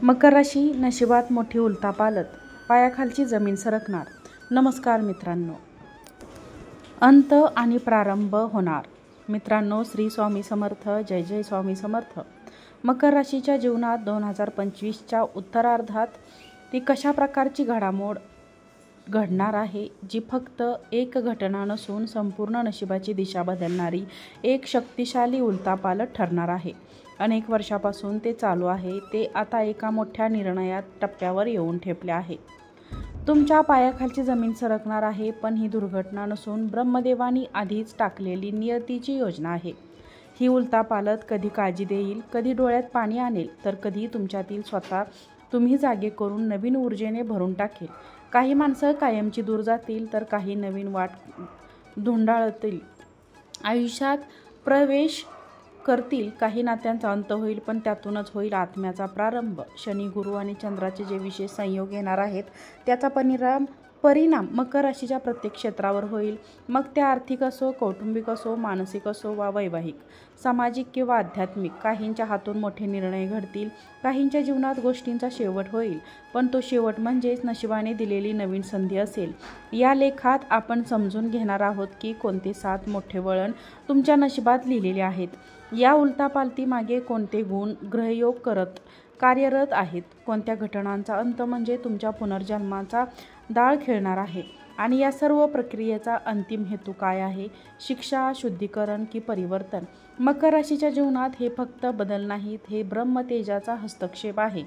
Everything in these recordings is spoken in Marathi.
मकर राशी नशिबात मोठी उलथापालथ, पायाखालची जमीन सरकणार. नमस्कार मित्रांनो, अंत आणि प्रारंभ होणार. मित्रांनो, श्री स्वामी समर्थ, जय जय स्वामी समर्थ. मकर राशीच्या जीवनात 2025च्या उत्तरार्धात ती कशा प्रकारची घडामोड घडणार आहे, जी फक्त एक घटना नसून संपूर्ण नशिबाची दिशा बदलणारी एक शक्तिशाली उलथापालथ ठरणार आहे. अनेक वर्षापासून ते चालू आहे, ते आता एका मोठ्या निर्णायक टप्प्यावर येऊन ठेपले आहे. तुमच्या पायाखालची जमीन सरकणार आहे, पण ही दुर्घटना नसून ब्रह्मदेवानी आधीच टाकलेली नियतीची योजना आहे. ही उलथापालथ कधी काळजी देईल, कधी डोळ्यात पाणी आणेल, तर कधी तुमच्यातील स्वतः तुम्ही जागे करून नवीन ऊर्जेने भरून टाकेल. काही माणसं कायमची दूर जातील, तर काही नवीन वाट धुंडाळतील, आयुष्यात प्रवेश करतील. काही नात्यांचा अंत होईल, पण त्यातूनच होईल आत्म्याचा प्रारंभ. शनी, गुरु आणि चंद्राचे जे विशेष संयोग येणार आहेत, त्याचा परिणाम मकर राशीच्या प्रत्येक क्षेत्रावर होईल. मग ते आर्थिक असो, कौटुंबिक असो, मानसिक असो वा वैवाहिक, सामाजिक किंवा आध्यात्मिक. काहींच्या हातून मोठे निर्णय घडतील, काहींच्या जीवनात गोष्टींचा शेवट होईल, पण तो शेवट म्हणजेच नशिबाने दिलेली नवीन संधी असेल. या लेखात आपण समजून घेणार आहोत की कोणते 7 मोठे वळण तुमच्या नशिबात लिहिलेले आहेत. या उलथापालथीमागे कोणते गुण, ग्रहयोग कार्यरत आहेत, कोणत्या घटनांचा अंत म्हणजे तुमच्या पुनर्जन्माचा डाळ खेळणार आहे, आणि या सर्व प्रक्रियेचा अंतिम हेतू काय आहे, शिक्षा, शुद्धीकरण की परिवर्तन. मकर राशीच्या जीवनात हे फक्त बदल नाहीत, हे ब्रह्मतेजाचा हस्तक्षेप आहे,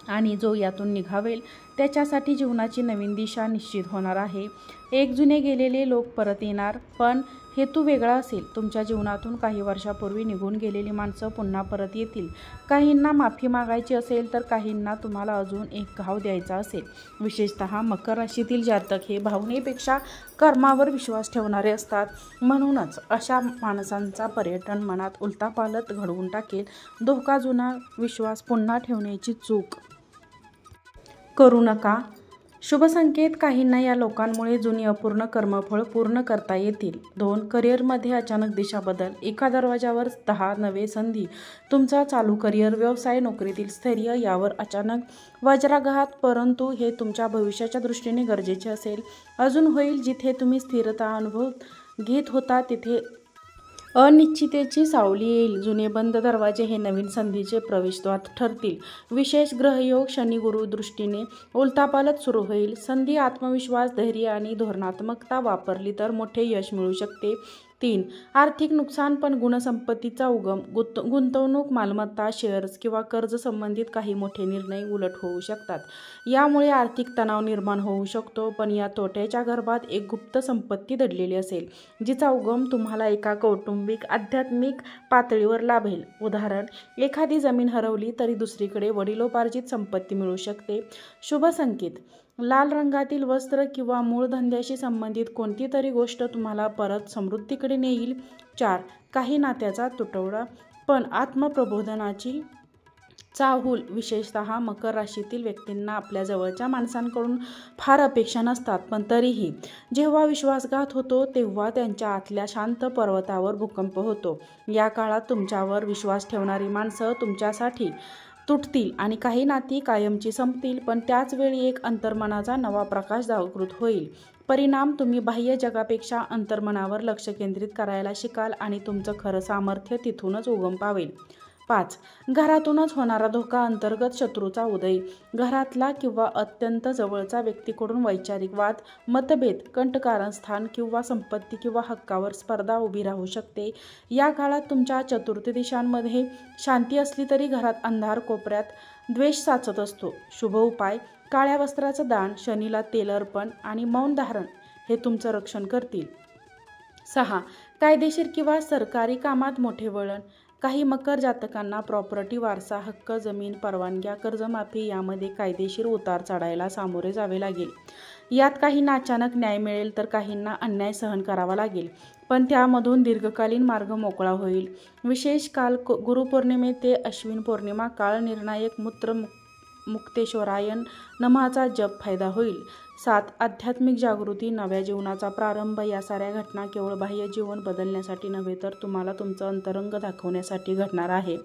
आणि जो यातून निघावेल त्याच्यासाठी जीवनाची नवीन दिशा निश्चित होणार आहे. एक जुने गेलेले लोक परत येणार, पण हेतू वेगळा असेल. तुमच्या जीवनातून काही वर्षापूर्वी निघून गेलेली माणसं पुन्हा परत येतील. काहींना माफी मागायची असेल, तर काहींना तुम्हाला अजून एक घाव द्यायचा असेल. विशेषतः मकर राशीतील जातक हे भावनेपेक्षा कर्मावर विश्वास ठेवणारे असतात. म्हणूनच अशा माणसांचा पर्यटन मनात उलथापालथ घडवून टाकेल. धोका, जुना विश्वास पुन्हा ठेवण्याची चूक करू नका. शुभ संकेत, काहींना या लोकांमुळे जुनी अपूर्ण कर्मफळ पूर्ण करता येतील. 2. करिअरमध्ये अचानक दिशा बदल, एका दरवाजावर 10 नवे संधी. तुमचा चालू करिअर, व्यवसाय, नोकरीतील स्थैर्य यावर अचानक वज्राघात, परंतु हे तुमच्या भविष्याच्या दृष्टीने गरजेचे असेल. अजून होईल. जिथे तुम्ही स्थिरता अनुभव घेत होता, तिथे अनिश्चिततेची सावली येईल. जुने बंद दरवाजे हे नवीन संधीचे प्रवेशद्वार ठरतील. विशेष ग्रहयोग, शनी गुरु दृष्टीने उलथापालथ सुरू होईल. संधी, आत्मविश्वास, धैर्य आणि धोरणात्मकता वापरली तर मोठे यश मिळू शकते. 3. आर्थिक नुकसान, पण गुणसंपत्तीचा उगम, गुंतवणूक, मालमत्ता, शेअर्स किंवा कर्ज संबंधित काही मोठे निर्णय उलट होऊ शकतात. यामुळे आर्थिक तणाव निर्माण होऊ शकतो, पण या तोट्याच्या गर्भात एक गुप्त संपत्ती दडलेली असेल, जिचा उगम तुम्हाला एका कौटुंबिक, आध्यात्मिक पातळीवर लाभेल. उदाहरण, एखादी जमीन हरवली तरी दुसरीकडे वडिलोपार्जित संपत्ती मिळू शकते. शुभ संकेत, लाल रंगातील वस्त्र किंवा मूळ धंद्याशी संबंधित कोणती तरी गोष्ट तुम्हाला परत समृद्धीकडे नेईल. 4. काही नात्याचा तुटवडा, पण आत्मप्रबोधनाची चाहूल. विशेषतः मकर राशीतील व्यक्तींना आपल्या जवळच्या माणसांकडून फार अपेक्षा नसतात, पण तरीही जेव्हा विश्वासघात होतो, तेव्हा त्यांच्या आतल्या शांत पर्वतावर भूकंप होतो. या काळात तुमच्यावर विश्वास ठेवणारी माणसं तुमच्यासाठी तुटतील आणि काही नाती कायमची संपतील, पण त्याच वेळी एक अंतर्मनाचा नवा प्रकाश जागृत होईल. परिणाम, तुम्ही बाह्य जगापेक्षा अंतर्मनावर लक्ष केंद्रित करायला शिकाल आणि तुमचं खरं सामर्थ्य तिथूनच उगम पावेल. 5. घरातूनच होणारा धोका, अंतर्गत शत्रूचा उदय. घरातला किंवा अत्यंत जवळचा व्यक्तीकडून वैचारिक वाद, मतभेद, कंटकारस्थान किंवा संपत्ती किंवा हक्कावर स्पर्धा उभी राहू शकते. या काळात तुमच्या चतुर्थ दिशांमध्ये शांती असली तरी घरात अंधार कोपऱ्यात द्वेष साचत असतो. शुभ उपाय, काळ्या वस्त्राचं दान, शनीला तेल अर्पण आणि मौन धारण हे तुमचं रक्षण करतील. 6. कायदेशीर किंवा सरकारी कामात मोठे वळण. काही मकर जातकांना प्रॉपर्टी, वारसा हक्क, जमीन, परवानग्या, कर्जमाफी यामध्ये कायदेशीर उतार चढायला सामोरे जावे लागेल. यात काहींना अचानक न्याय मिळेल, तर काहींना अन्याय सहन करावा लागेल, पण त्यामधून दीर्घकालीन मार्ग मोकळा होईल. विशेष काल, गुरुपौर्णिमे ते अश्विन पौर्णिमा काळ, निर्णायक मूत्र मुक्तेश्वरायण नमःचा जप फायदा होईल. 7. आध्यात्मिक जागृती, नव्या जीवनाचा प्रारंभ. या साऱ्या घटना केवळ बाह्य जीवन बदलण्यासाठी नव्हे, तर तुम्हाला तुमचं अंतरंग दाखवण्यासाठी घडणार आहे.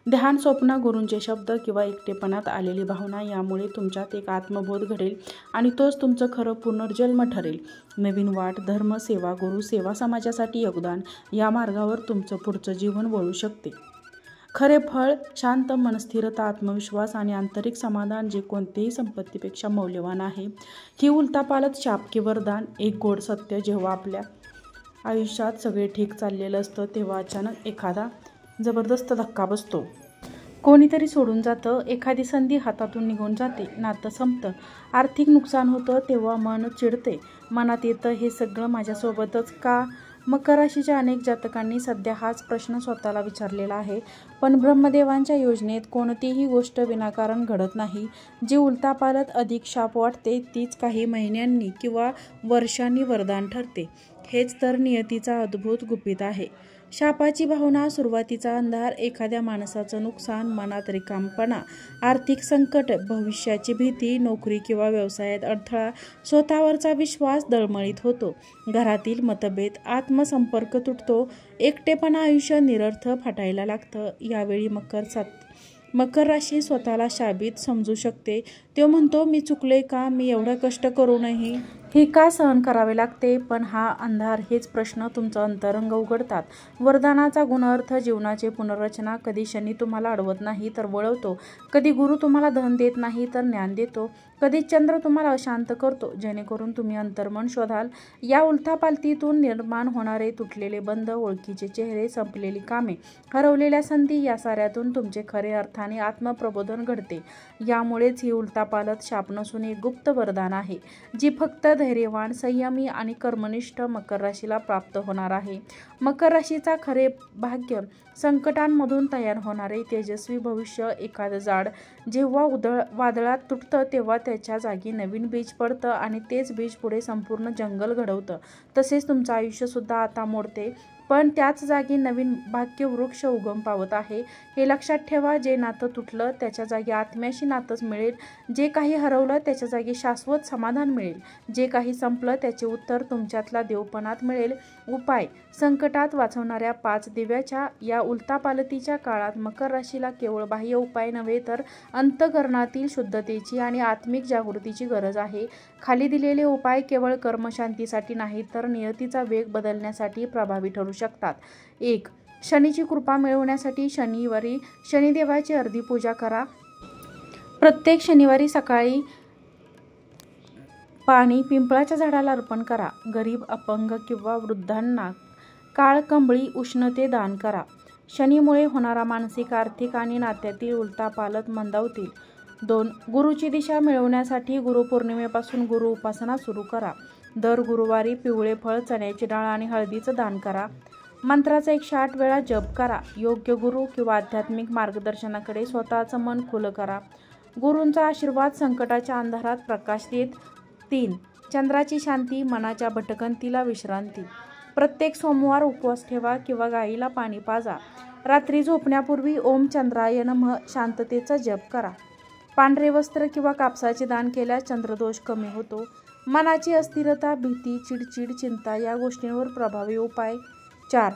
ध्यान, स्वप्न, गुरूंचे शब्द किंवा एकटेपणात आलेली भावना यामुळे तुमच्यात एक आत्मबोध घडेल आणि तोच तुमचं खरं पुनर्जन्म ठरेल. नवीन वाट, धर्म, सेवा, गुरु सेवा, समाजासाठी योगदान या मार्गावर तुमचं पुढचं जीवन वळू शकते. खरे फळ शांत मन, स्थिरता, आत्मविश्वास आणि आंतरिक समाधान जे कोणत्याही संपत्तीपेक्षा मौल्यवान आहे. ही उलथापालथ शाप की वरदान. एक गोड सत्य, जेव्हा आपल्या आयुष्यात सगळे ठीक चाललेलं असतं तेव्हा अचानक एखादा जबरदस्त धक्का बसतो. कोणीतरी सोडून जातं, एखादी संधी हातातून निघून जाते, नातं संपतं, आर्थिक नुकसान होतं. तेव्हा मन चिडते. मनात येतं, हे सगळं माझ्यासोबतच का? मकर राशीच्या अनेक जातकांनी सध्या हाच प्रश्न स्वतःला विचारलेला आहे. पण ब्रह्मदेवांच्या योजनेत कोणतीही गोष्ट विनाकारण घडत नाही. जी उलथापालथ अधिक शाप वाटते तीच काही महिन्यांनी किंवा वर्षांनी वरदान ठरते. हेच तर नियतीचा अद्भुत गुपित आहे. शापाची भावना, सुरुवातीचा अंधार, एखाद्या माणसाचं नुकसान, मनात रिकामपणा, आर्थिक संकट, भविष्याची भीती, नोकरी किंवा व्यवसायात अडथळा, स्वतःवरचा विश्वास डळमळीत होतो, घरातील मतभेद, आत्मसंपर्क तुटतो, एकटेपणा, आयुष्य निरर्थ फाटायला लागतं. यावेळी मकर राशी स्वतःला शापित समजू शकते. तो म्हणतो, मी चुकले का? मी एवढं कष्ट करूनही हे का सहन करावे लागते? पण हा अंधार, हेच प्रश्न तुमचं अंतरंग उघडतात. वरदानाचा गुणअर्थ, जीवनाची पुनर्रचना. कधी शनी तुम्हाला अडवत नाही तर वळवतो, कधी गुरु तुम्हाला धन देत नाही तर ज्ञान देतो, कधी चंद्र तुम्हाला अशांत करतो जेणेकरून तुम्ही अंतर्मन शोधाल. या उलथापालथीतून निर्माण होणारे तुटलेले बंध, ओळखीचे चेहरे, संपलेली कामे, हरवलेल्या संधी, या साऱ्यातून तुमचे खरे अर्थाने आत्मप्रबोधन घडते. यामुळेच ही उलथापालथ शाप नसून एक गुप्त वरदान आहे, जी फक्त धैर्यवान, संयमी आणि कर्मनिष्ठ मकर राशीला प्राप्त होणार आहे. मकर राशीचा खरे भाग्य, संकटांमधून तयार होणारे तेजस्वी भविष्य. एखादं झाड जेव्हा वादळात तुटतं तेव्हा त्याच्या जागी नवीन बीज पडतं आणि तेच बीज पुढे संपूर्ण जंगल घडवतं. तसेच तुमचं आयुष्यसुद्धा आता मोडते, पण त्याच जागी नवीन भाग्य वृक्ष उगम पावत आहे. हे लक्षात ठेवा. जे नातं तुटलं त्याच्या जागी आत्म्याशी नातंच मिळेल. जे काही हरवलं त्याच्या जागी शाश्वत समाधान मिळेल. जे काही संपलं त्याचे उत्तर तुमच्यातला देवपणात मिळेल. उपाय: संकटात वाचवणाऱ्या 5 दिव्याच्या या उलथापालथीच्या काळात मकर राशीला केवळ बाह्य उपाय नव्हे तर अंतःकरणातील शुद्धतेची आणि आत्मिक जागृतीची गरज आहे. खाली दिलेले उपाय केवळ कर्मशांतीसाठी नाही तर नियतीचा वेग बदलण्यासाठी प्रभावी ठरू शकतात. 1. शनीची कृपा मिळवण्यासाठी शनिवारी शनिदेवाची अर्धी पूजा करा. प्रत्येक शनिवारी सकाळी पाणी पिंपळाच्या झाडाला अर्पण करा. गरीब, अपंग किंवा वृद्धांना काळकंबळी उष्णते दान करा. शनीमुळे होणारा मानसिक, आर्थिक आणि नात्यातील उलथापालथ मंदावतील. 2. गुरुची दिशा मिळवण्यासाठी गुरुपौर्णिमेपासून गुरु उपासना सुरू करा. दर गुरुवारी पिवळे फळ, चण्याची डाळ आणि हळदीचं दान करा. मंत्राचा 108 वेळा जप करा. योग्य गुरु किंवा आध्यात्मिक मार्गदर्शनाकडे स्वतःचं मन खुलं करा. गुरूंचा आशीर्वाद संकटाच्या अंधारात प्रकाश देत. 3. चंद्राची शांती, मनाच्या भटकंतीला विश्रांती. प्रत्येक सोमवार उपवास ठेवा किंवा गाईला पाणी पाजा. रात्री झोपण्यापूर्वी ओम चंद्राय नमः शांततेचा जप करा. पांढरे वस्त्र किंवा कापसाचे दान केल्यास चंद्रदोष कमी होतो. मनाची अस्थिरता, भीती, चिडचिड, चिंता या गोष्टींवर प्रभावी उपाय. 4.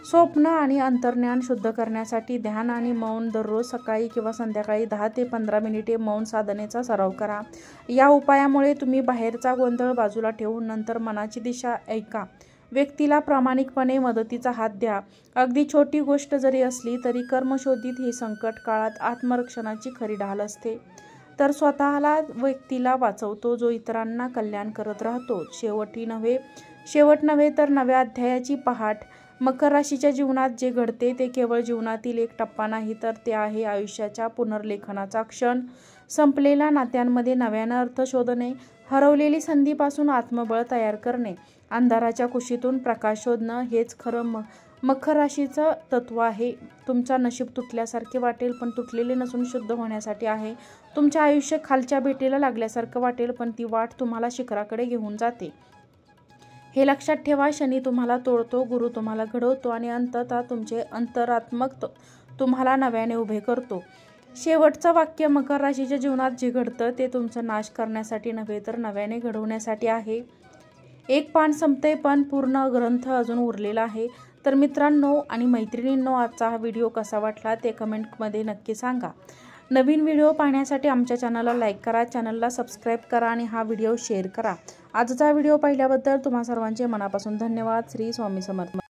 स्वप्न आणि अंतर्ज्ञान शुद्ध करण्यासाठी ध्यान आणि मौन. दररोज सकाळी किंवा संध्याकाळी 10 ते 15 मिनिटे मौन साधनेचा सराव करा. या उपायामुळे तुम्ही बाहेरचा गोंधळ बाजूला ठेवून नंतर मनाची दिशा ऐका. व्यक्तीला प्रामाणिकपणे मदतीचा हात द्या. अगदी छोटी गोष्ट जरी असली तरी कर्मशोधित ही संकट काळात आत्मरक्षणाची खरी ढाल असते. तर स्वतःला, व्यक्तीला वाचवतो जो इतरांना कल्याण करत राहतो. शेवट नव्हे तर नव्या अध्यायाची पहाट. मकर राशीच्या जीवनात जे घडते ते केवळ जीवनातील एक टप्पा नाही तर ते आहे आयुष्याच्या पुनर्लेखनाचा क्षण. संपलेल्या नात्यांमध्ये नव्यानं अर्थ शोधणे, हरवलेली संधीपासून आत्मबळ तयार करणे, अंधाराच्या कुशीतून प्रकाश शोधणं, हेच खरं मकर राशीचं तत्व आहे. तुमचा नशीब तुटल्यासारखे वाटेल पण तुटलेले नसून शुद्ध होण्यासाठी आहे. तुमचे आयुष्य खालच्या बेटेला लागल्यासारखं वाटेल पण ती वाट तुम्हाला शिखराकडे घेऊन जाते. हे लक्षात ठेवा. शनी तुम्हाला तोडतो, गुरु तुम्हाला घडवतो आणि अंततः तुमचे अंतरात्मक तुम्हाला नव्याने उभे करतो. शेवटचं वाक्य: मकर राशीच्या जीवनात जे घडतं ते तुमचा नाश करण्यासाठी नव्हे तर नव्याने घडवण्यासाठी आहे. एक पान संपते पण पूर्ण ग्रंथ अजून उरलेला आहे. तर मित्रांनो आणि मैत्रिणींनो, आजचा हा व्हिडिओ कसा वाटला ते कमेंटमध्ये नक्की सांगा। नवीन व्हिडिओ पाहण्यासाठी आमच्या चॅनलला लाईक करा, चॅनलला सबस्क्राईब करा आणि हा व्हिडिओ शेअर करा। आजचा व्हिडिओ पाहिल्याबद्दल तुम्हा सर्वांचे मनापासून धन्यवाद। श्री स्वामी समर्थ।